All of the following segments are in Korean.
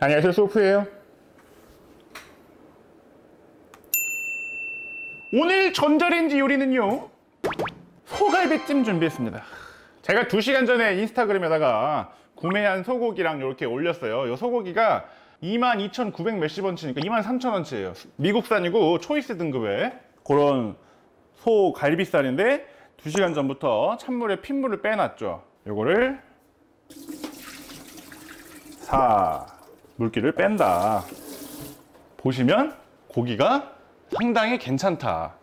안녕하세요, 소프예요. 오늘 전자레인지 요리는요, 소갈비찜 준비했습니다. 제가 2시간 전에 인스타그램에다가 구매한 소고기랑 이렇게 올렸어요. 이 소고기가 22,900 몇십 원치니까 23,000원치예요 미국산이고 초이스 등급의 그런 소갈비살인데 2시간 전부터 찬물에 핏물을 빼놨죠. 요거를 물기를 뺀다. 보시면 고기가 상당히 괜찮다.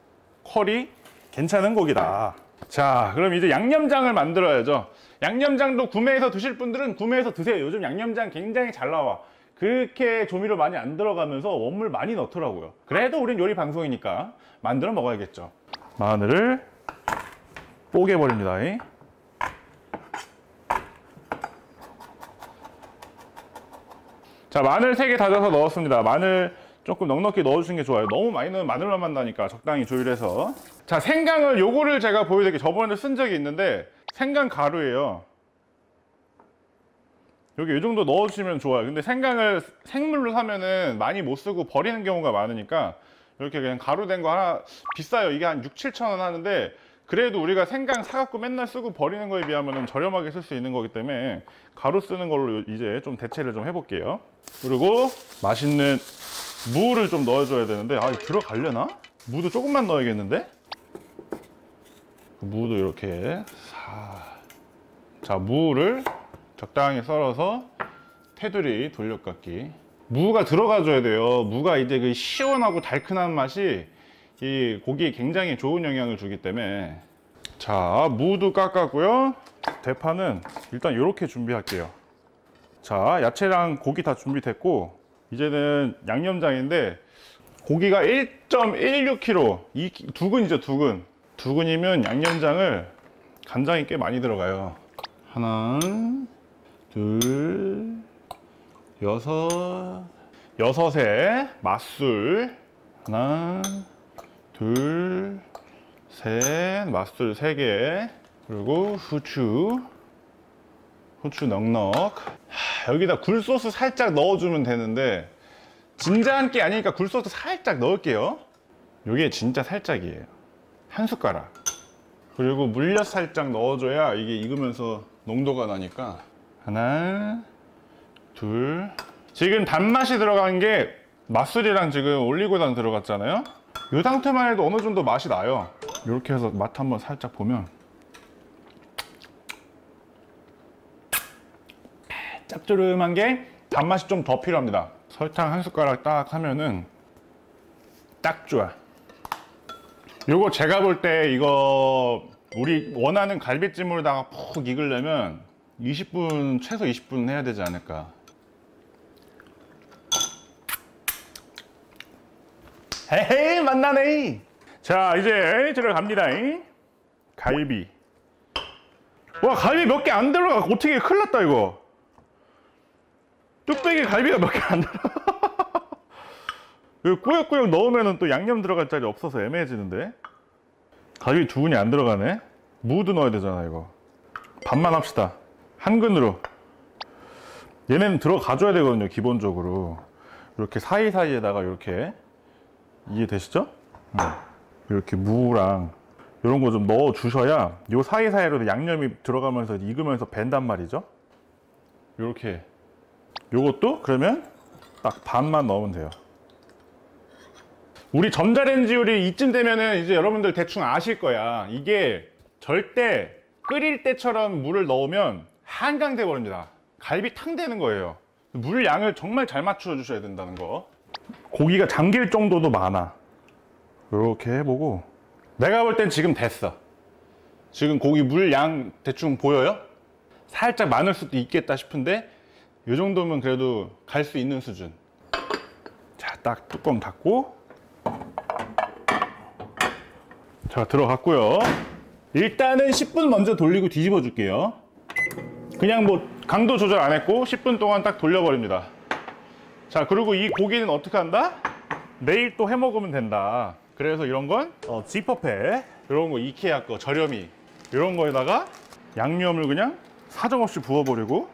퀄이 괜찮은 고기다. 자, 그럼 이제 양념장을 만들어야죠. 양념장도 구매해서 드실 분들은 구매해서 드세요. 요즘 양념장 굉장히 잘 나와. 그렇게 조미료 많이 안 들어가면서 원물 많이 넣더라고요. 그래도 우린 요리 방송이니까 만들어 먹어야겠죠. 마늘을 뽀개버립니다. 자, 마늘 3개 다져서 넣었습니다. 마늘 조금 넉넉히 넣어주시는 게 좋아요. 너무 많이 넣으면 마늘만 나니까 적당히 조율해서. 자, 생강을 요거를 제가 보여드릴게요. 저번에 쓴 적이 있는데 생강 가루예요. 여기 이 정도 넣어주시면 좋아요. 근데 생강을 생물로 사면은 많이 못 쓰고 버리는 경우가 많으니까 이렇게 그냥 가루 된 거 하나, 비싸요. 이게 한 6-7천 원 하는데 그래도 우리가 생강 사갖고 맨날 쓰고 버리는 거에 비하면 저렴하게 쓸 수 있는 거기 때문에 가루 쓰는 걸로 이제 좀 대체를 좀 해볼게요. 그리고 맛있는 무를 좀 넣어줘야 되는데, 이거 들어가려나? 무도 조금만 넣어야겠는데? 무도 이렇게 자, 무를 적당히 썰어서 테두리 돌려깎기. 무가 들어가줘야 돼요. 무가 이제 그 시원하고 달큰한 맛이 이 고기에 굉장히 좋은 영향을 주기 때문에. 자, 무도 깎았고요. 대파는 일단 이렇게 준비할게요. 자, 야채랑 고기 다 준비됐고 이제는 양념장인데, 고기가 1.16kg, 두근이죠, 두근. 두근이면 양념장을, 간장이 꽤 많이 들어가요. 하나, 둘, 여섯에 맛술 하나, 둘, 셋, 맛술 3개, 그리고 후추 넉넉. 여기다 굴소스 살짝 넣어주면 되는데 진짜 게 아니니까 굴소스 살짝 넣을게요. 이게 진짜 살짝이에요. 한 숟가락. 그리고 물엿 살짝 넣어줘야 이게 익으면서 농도가 나니까. 하나, 둘. 지금 단맛이 들어간 게 맛술이랑 지금 올리고당 들어갔잖아요. 이 상태만 해도 어느 정도 맛이 나요. 이렇게 해서 맛 한번 살짝 보면 짭조름한 게, 단맛이 좀 더 필요합니다. 설탕 한 숟가락 딱 하면은 딱 좋아. 요거 제가 볼 때 이거 우리 원하는 갈비찜으로다가 푹 익으려면 20분, 최소 20분 해야 되지 않을까. 헤헤, 맛나네. 자, 이제 들어갑니다. 갈비. 와, 갈비 몇 개 안 들어가. 어떻게, 큰일 났다 이거. 뚝배기 갈비가 몇 개 안 들어가. 꾸역꾸역 넣으면 또 양념 들어갈 자리 없어서 애매해지는데. 갈비 두근이 안 들어가네. 무도 넣어야 되잖아 이거. 반만 합시다. 한 근으로. 얘네는 들어가줘야 되거든요, 기본적으로. 이렇게 사이사이에다가 이렇게. 이해되시죠? 이렇게 무랑 이런 거 좀 넣어 주셔야 요 사이사이로 양념이 들어가면서 익으면서 밴단 말이죠. 이렇게. 요것도 그러면 딱 반만 넣으면 돼요. 우리 전자레인지 요리 이쯤 되면은 이제 여러분들 대충 아실 거야. 이게 절대 끓일 때처럼 물을 넣으면 한강돼 버립니다. 갈비탕 되는 거예요. 물 양을 정말 잘 맞춰 주셔야 된다는 거. 고기가 잠길 정도도 많아. 이렇게 해보고, 내가 볼 땐 지금 됐어. 지금 고기 물 양 대충 보여요? 살짝 많을 수도 있겠다 싶은데 이 정도면 그래도 갈 수 있는 수준. 자, 딱 뚜껑 닫고. 자, 들어갔고요. 일단은 10분 먼저 돌리고 뒤집어 줄게요. 그냥 뭐 강도 조절 안 했고 10분 동안 딱 돌려버립니다. 자, 그리고 이 고기는 어떻게 한다? 내일 또 해 먹으면 된다. 그래서 이런 건 지퍼팩, 이런 거 이케아 거 저렴이, 이런 거에다가 양념을 그냥 사정없이 부어버리고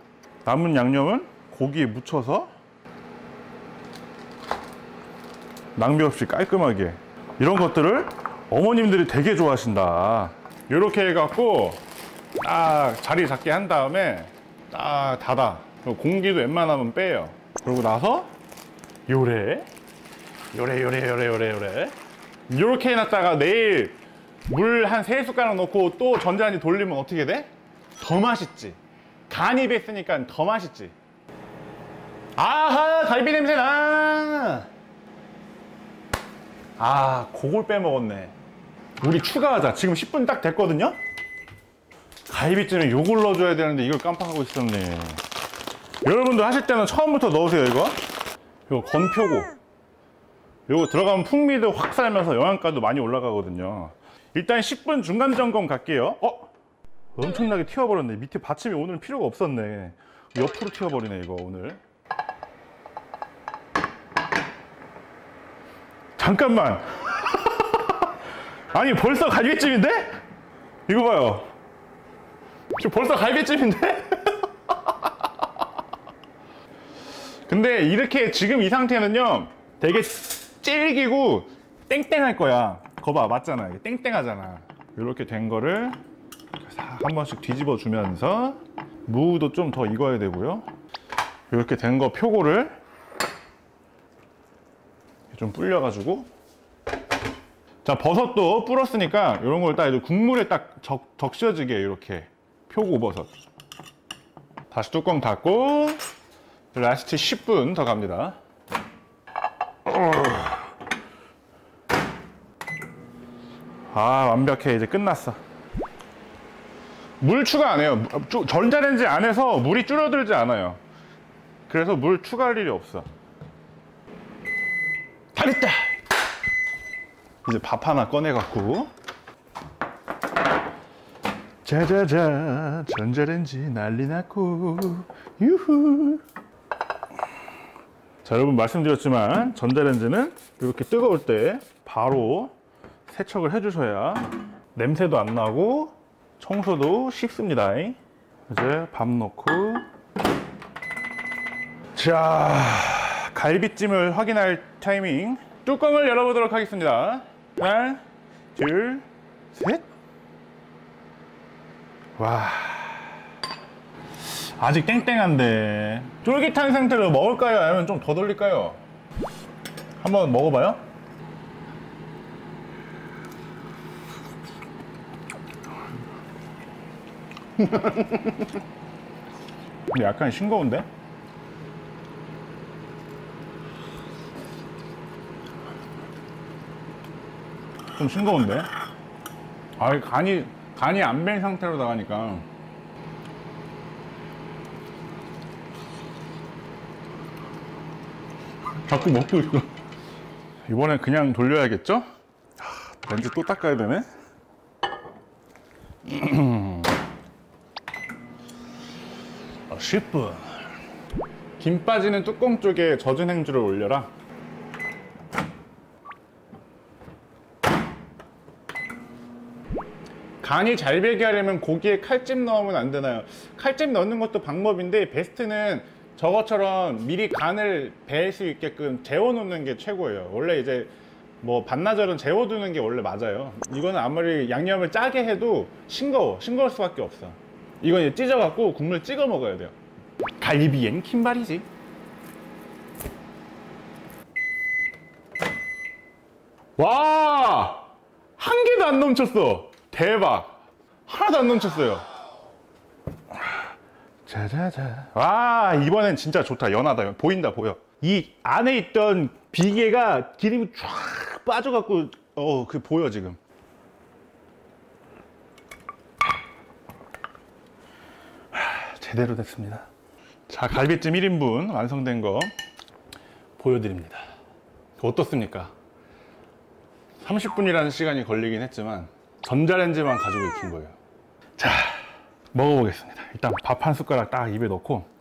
남은 양념은 고기에 묻혀서 낭비 없이 깔끔하게. 이런 것들을 어머님들이 되게 좋아하신다. 이렇게 해갖고 딱 자리 잡게 한 다음에 딱 닫아. 그리고 공기도 웬만하면 빼요. 그러고 나서 요래 이렇게 해놨다가 내일 물 한 3숟가락 넣고 또 전자레인지 돌리면 어떻게 돼? 더 맛있지. 간이 뱄으니까 더 맛있지. 아하, 갈비 냄새 나. 아, 그걸 빼먹었네. 우리 추가하자. 지금 10분 딱 됐거든요. 갈비찜에 요걸 넣어줘야 되는데 이걸 깜빡하고 있었네. 여러분들 하실 때는 처음부터 넣으세요. 이거 건표고, 요거 들어가면 풍미도 확 살면서 영양가도 많이 올라가거든요. 일단 10분 중간 점검 갈게요. 엄청나게 튀어버렸네. 밑에 받침이 오늘 필요가 없었네. 옆으로 튀어버리네 이거 오늘. 잠깐만. 아니 벌써 갈비찜인데? 이거 봐요. 지금 벌써 갈비찜인데? 근데 이렇게 지금 이 상태는요 되게 질기고 땡땡할 거야. 거봐, 맞잖아. 이게 땡땡하잖아. 이렇게 된 거를 한 번씩 뒤집어 주면서 무도 좀 더 익어야 되고요. 이렇게 된 거 표고를 좀 불려가지고, 자, 버섯도 불었으니까 이런 걸 딱 이제 국물에 딱 적셔지게 이렇게 표고 버섯. 다시 뚜껑 닫고 라스트 10분 더 갑니다. 아, 완벽해. 이제 끝났어. 물 추가 안 해요. 전자레인지 안에서 물이 줄어들지 않아요. 그래서 물 추가할 일이 없어. 다 됐다. 이제 밥 하나 꺼내갖고, 자자자, 전자레인지 난리 났고, 유후. 자, 여러분 말씀드렸지만 전자레인지는 이렇게 뜨거울 때 바로 세척을 해주셔야 냄새도 안 나고 청소도 쉽습니다. 이제 밥 넣고, 자, 갈비찜을 확인할 타이밍. 뚜껑을 열어보도록 하겠습니다. 하나, 둘, 셋. 와, 아직 땡땡한데 쫄깃한 상태로 먹을까요? 아니면 좀 더 돌릴까요? 한번 먹어봐요. 근데 약간 싱거운데? 좀 싱거운데? 아, 간이 안 밴 상태로 나가니까. 자꾸 먹고 있어. 이번엔 그냥 돌려야겠죠? 렌즈 또 닦아야 되네. 10분. 김 빠지는 뚜껑 쪽에 젖은 행주를 올려라. 간이 잘 배게 하려면 고기에 칼집 넣으면 안 되나요? 칼집 넣는 것도 방법인데 베스트는 저것처럼 미리 간을 벨 수 있게끔 재워놓는 게 최고예요. 원래 이제 뭐 반나절은 재워두는 게 원래 맞아요. 이거는 아무리 양념을 짜게 해도 싱거울 수밖에 없어. 이건 이제 찢어갖고 국물 찍어 먹어야 돼요. 갈비엔 킴발이지. 와! 한 개도 안 넘쳤어. 대박. 하나도 안 넘쳤어요. 자자자. 와, 이번엔 진짜 좋다. 연하다. 보인다, 보여. 이 안에 있던 비계가 기름이 쫙 빠져갖고 그 보여 지금. 제대로 됐습니다. 자, 갈비찜 1인분 완성된 거 보여드립니다. 어떻습니까? 30분이라는 시간이 걸리긴 했지만 전자레인지만 가지고 익힌 거예요. 자, 먹어보겠습니다. 일단 밥 한 숟가락 딱 입에 넣고.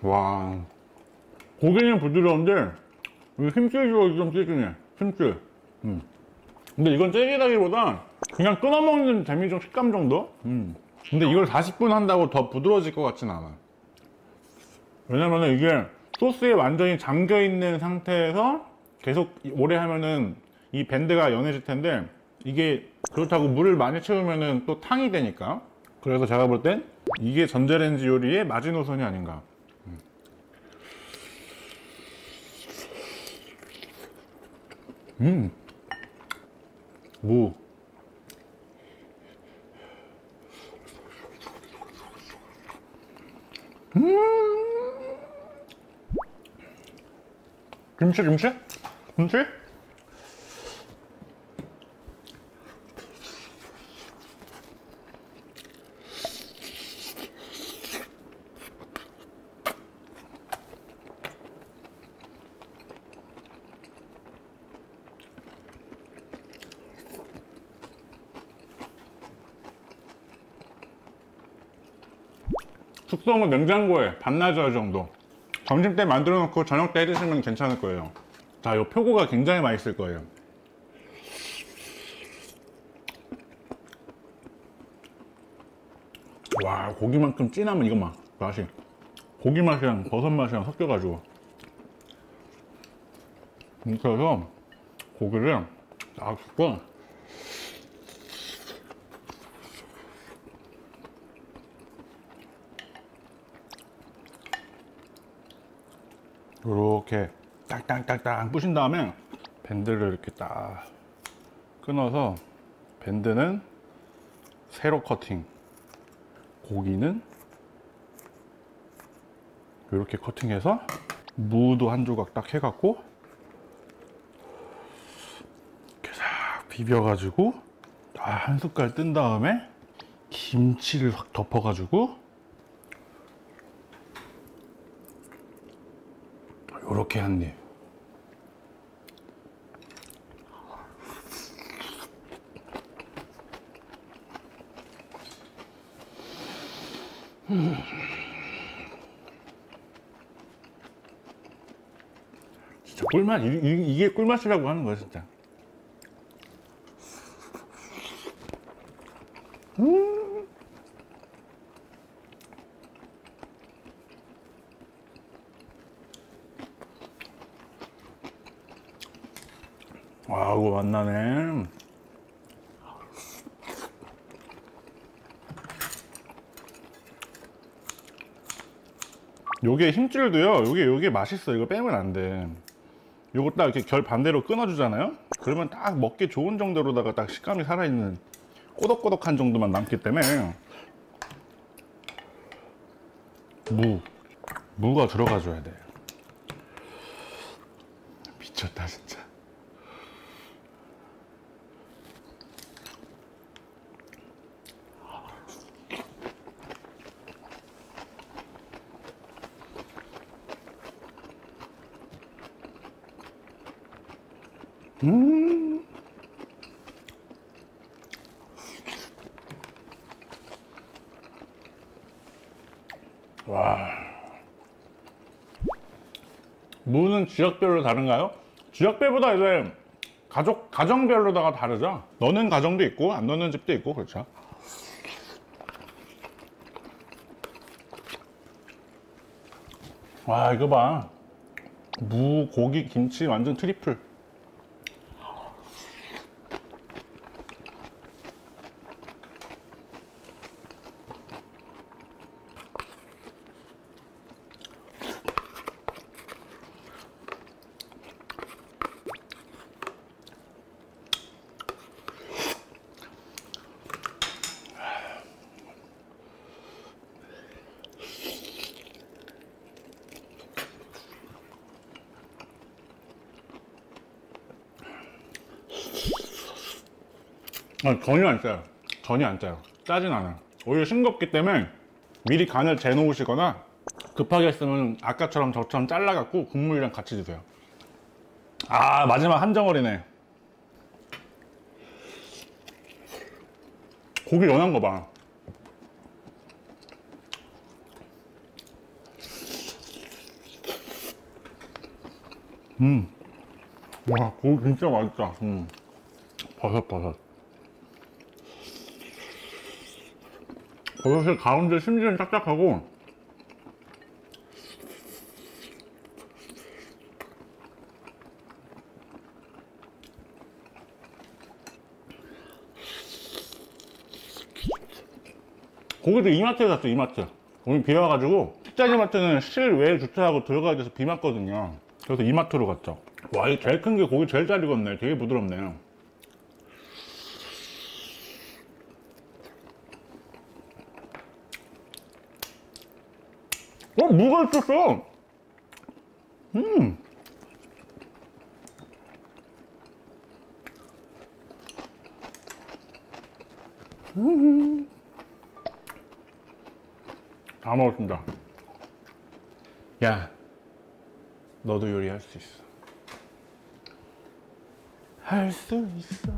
와, 고기는 부드러운데 힘줄이 좀 찌기네. 힘줄. 근데 이건 찌기다기보다 그냥 끊어먹는 재미좀 식감 정도? 근데 이걸 40분 한다고 더 부드러워질 것 같진 않아. 왜냐면은 이게 소스에 완전히 잠겨있는 상태에서 계속 오래 하면은 이 밴드가 연해질 텐데, 이게 그렇다고 물을 많이 채우면은 또 탕이 되니까. 그래서 제가 볼 땐 이게 전자레인지 요리의 마지노선이 아닌가. 무. 김치? 숙성은 냉장고에 반나절 정도. 점심 때 만들어 놓고 저녁 때 해드시면 괜찮을 거예요. 자, 이 표고가 굉장히 맛있을 거예요. 와, 고기만큼 진하면 이거 맛이. 고기 맛이랑 버섯 맛이랑 섞여가지고. 그래서 고기를 딱 굽고 이렇게 딱딱딱딱 부신 다음에 밴드를 이렇게 딱 끊어서, 밴드는 세로 커팅, 고기는 이렇게 커팅해서 무도 한 조각 딱 해갖고 이렇게 싹 비벼가지고 한 숟갈 뜬 다음에 김치를 확 덮어가지고 이렇게 한 입. 진짜 꿀맛. 이게 꿀맛이라고 하는 거야 진짜. 와, 이거 맛나네. 요게 힘줄도요, 요게 맛있어. 이거 빼면 안 돼. 요거 딱 이렇게 결 반대로 끊어주잖아요. 그러면 딱 먹기 좋은 정도로다가 딱 식감이 살아있는 꼬덕꼬덕한 정도만 남기 때문에 무가 들어가줘야 돼. 미쳤다 진짜. 와. 무는 지역별로 다른가요? 지역별보다 이제 가정별로다가 다르죠. 넣는 가정도 있고 안 넣는 집도 있고 그렇죠. 와, 이거 봐. 무, 고기, 김치 완전 트리플. 전혀 안 짜요. 전혀 안 짜요. 짜진 않아요. 오히려 싱겁기 때문에 미리 간을 재 놓으시거나 급하게 했으면 아까처럼 저처럼 잘라갖고 국물이랑 같이 드세요. 아, 마지막 한 덩어리네. 고기 연한 거 봐. 와, 고기 진짜 맛있다. 버섯. 버섯의 가운데 심지는 딱딱하고, 고기도 이마트에 갔어, 이마트. 오늘 비 와가지고, 식자재마트는 실외 주차하고 들어가야 돼서 비 맞거든요. 그래서 이마트로 갔죠. 와, 이 제일 큰 게 고기 제일 잘 익었네. 되게 부드럽네. 무가 있었어. 다 먹었습니다. 야, 너도 요리할 수 있어. 할 수 있어.